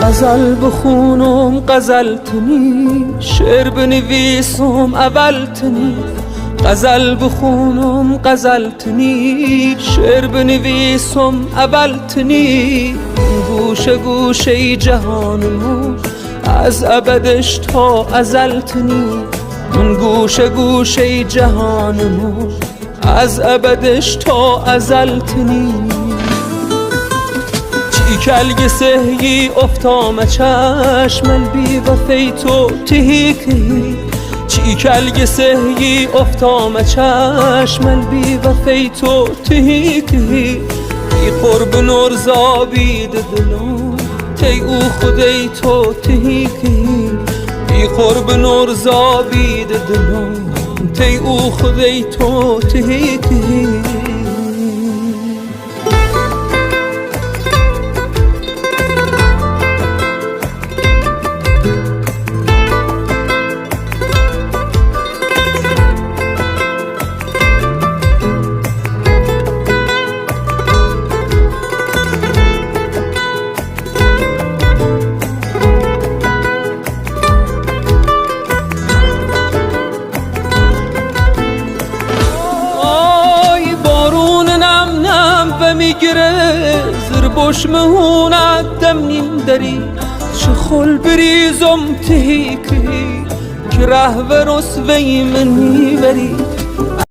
غزل بخونم غزل تنی، شعر بنویسم اول تنی. غزل بخونم غزل تنی، شعر بنویسم اول تنی. گوشه گوشه جهانمون از ابدش تا ازل تنی. من گوشه گوشه جهانمون از ابدش تا ازل تنی. چی کلگ سهی افتام چشم البی وفی تو تهی کهی. چی کلگ سهی افتام چشم البی وفی تو تهی کهی. ای قرب نور زابید دلم تی او خودی تو تهی کهی. ای قرب نور زابید دلم تی او خودی تو تهی کهی. میگیره زر بوش مهونت دم نیم دری. چه خل بریزم تهی که ره و رسوی من میبری.